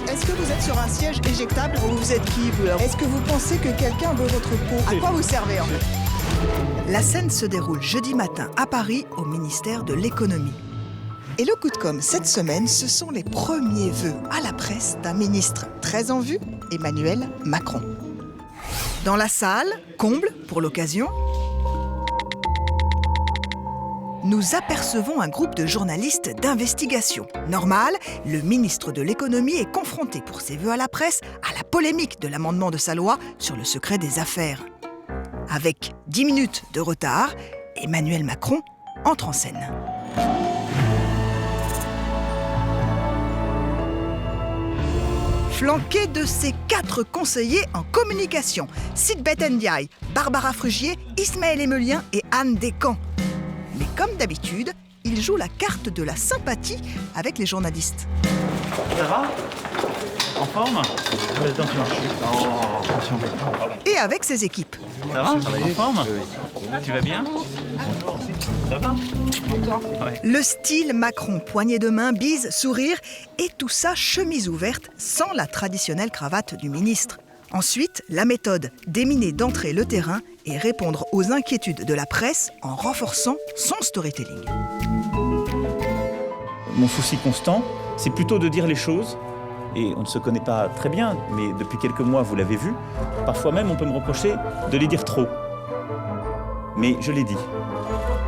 Est-ce que vous êtes sur un siège éjectable ou vous êtes qui, vous là ? Est-ce que vous pensez que quelqu'un veut votre peau ? À quoi vous servez en fait ? La scène se déroule jeudi matin à Paris, au ministère de l'Économie. Et le coup de com' cette semaine, ce sont les premiers vœux à la presse d'un ministre très en vue, Emmanuel Macron. Dans la salle, comble pour l'occasion, nous apercevons un groupe de journalistes d'investigation. Normal, le ministre de l'Économie est confronté pour ses vœux à la presse à la polémique de l'amendement de sa loi sur le secret des affaires. Avec 10 minutes de retard, Emmanuel Macron entre en scène. Flanqué de ses 4 conseillers en communication, Sitbet Ndiaye, Barbara Frugier, Ismaël Emelien et Anne Descamps. Mais comme d'habitude, il joue la carte de la sympathie avec les journalistes. Ça va ? En forme ? Attention. Attention. Et avec ses équipes. Ça va ? En forme ? Tu vas bien ? Ça va ? Ouais. Le style Macron, poignée de main, bise, sourire, et tout ça chemise ouverte, sans la traditionnelle cravate du ministre. Ensuite, la méthode, déminer d'entrer le terrain et répondre aux inquiétudes de la presse en renforçant son storytelling. Mon souci constant, c'est plutôt de dire les choses. Et on ne se connaît pas très bien, mais depuis quelques mois, vous l'avez vu, parfois même on peut me reprocher de les dire trop. Mais je l'ai dit.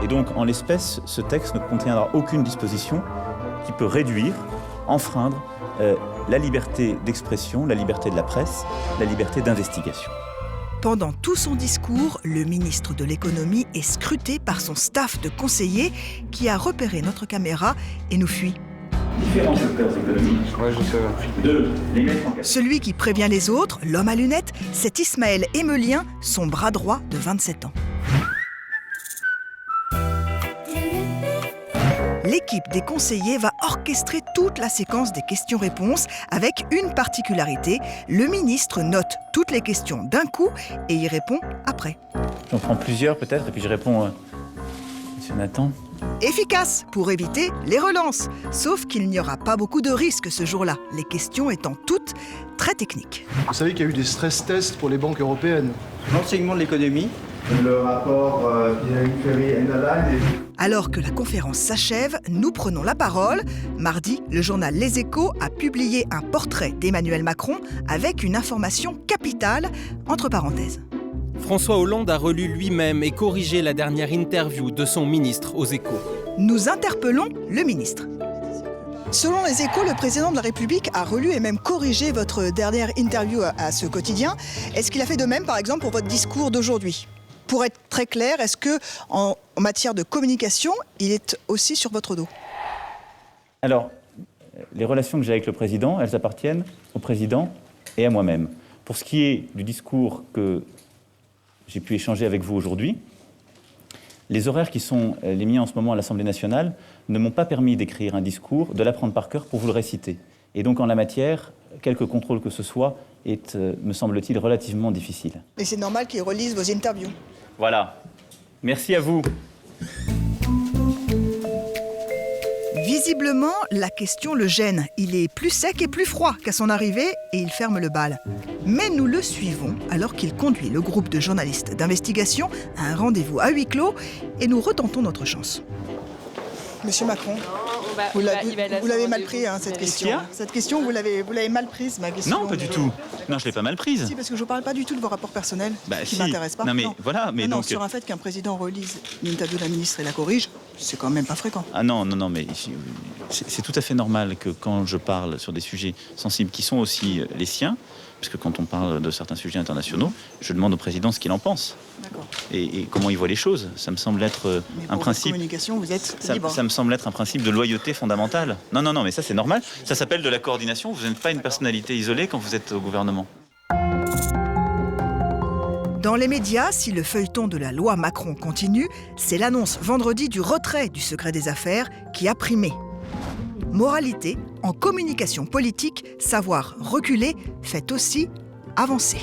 Et donc, en l'espèce, ce texte ne contiendra aucune disposition qui peut réduire, enfreindre la liberté d'expression, la liberté de la presse, la liberté d'investigation. Pendant tout son discours, le ministre de l'Économie est scruté par son staff de conseillers qui a repéré notre caméra et nous fuit. Différents secteurs économiques. Ouais, je sais. De les mettre en question. Celui qui prévient les autres, l'homme à lunettes, c'est Ismaël Emelien, son bras droit de 27 ans. L'équipe des conseillers va orchestrer toute la séquence des questions-réponses avec une particularité. Le ministre note toutes les questions d'un coup et y répond après. J'en prends plusieurs peut-être, et puis je réponds Monsieur Nathan. Efficace pour éviter les relances. Sauf qu'il n'y aura pas beaucoup de risques ce jour-là, les questions étant toutes très techniques. Vous savez qu'il y a eu des stress tests pour les banques européennes. L'enseignement de l'économie. Le rapport Ferry Enderlein. Alors que la conférence s'achève, nous prenons la parole. Mardi, le journal Les Échos a publié un portrait d'Emmanuel Macron avec une information capitale, entre parenthèses. François Hollande a relu lui-même et corrigé la dernière interview de son ministre aux Échos. Nous interpellons le ministre. Selon Les Échos, le président de la République a relu et même corrigé votre dernière interview à ce quotidien. Est-ce qu'il a fait de même, par exemple, pour votre discours d'aujourd'hui ? Pour être très clair, est-ce que, en matière de communication, il est aussi sur votre dos ? Alors, les relations que j'ai avec le président, elles appartiennent au président et à moi-même. Pour ce qui est du discours que j'ai pu échanger avec vous aujourd'hui, les horaires qui sont les miens en ce moment à l'Assemblée nationale ne m'ont pas permis d'écrire un discours, de l'apprendre par cœur pour vous le réciter. Et donc, en la matière, quelque contrôle que ce soit est, me semble-t-il, relativement difficile. Et c'est normal qu'il relise vos interviews. Voilà. Merci à vous. Visiblement, la question le gêne. Il est plus sec et plus froid qu'à son arrivée et il ferme le bal. Mais nous le suivons alors qu'il conduit le groupe de journalistes d'investigation à un rendez-vous à huis clos et nous retentons notre chance. Monsieur Macron, vous l'avez mal pris, hein, cette question. Cette question, vous l'avez mal prise, ma question. Non, pas du tout. Non, je l'ai pas mal prise. Si, parce que je ne parle pas du tout de vos rapports personnels, qui si. m'intéressent pas. Non, mais voilà, mais non, donc... sur un fait qu'un président relise une interview d'un ministre et la corrige, c'est quand même pas fréquent. Ah non, mais c'est tout à fait normal que quand je parle sur des sujets sensibles qui sont aussi les siens, parce que quand on parle de certains sujets internationaux, je demande au président ce qu'il en pense. D'accord. Et comment il voit les choses. Ça me semble être un principe. Communication, vous êtes libre. Ça me semble être un principe de loyauté fondamentale. Non, mais ça c'est normal. Ça s'appelle de la coordination. Vous n'êtes pas une personnalité isolée quand vous êtes au gouvernement. Dans les médias, si le feuilleton de la loi Macron continue, c'est l'annonce vendredi du retrait du secret des affaires qui a primé. Moralité, en communication politique, savoir reculer fait aussi avancer.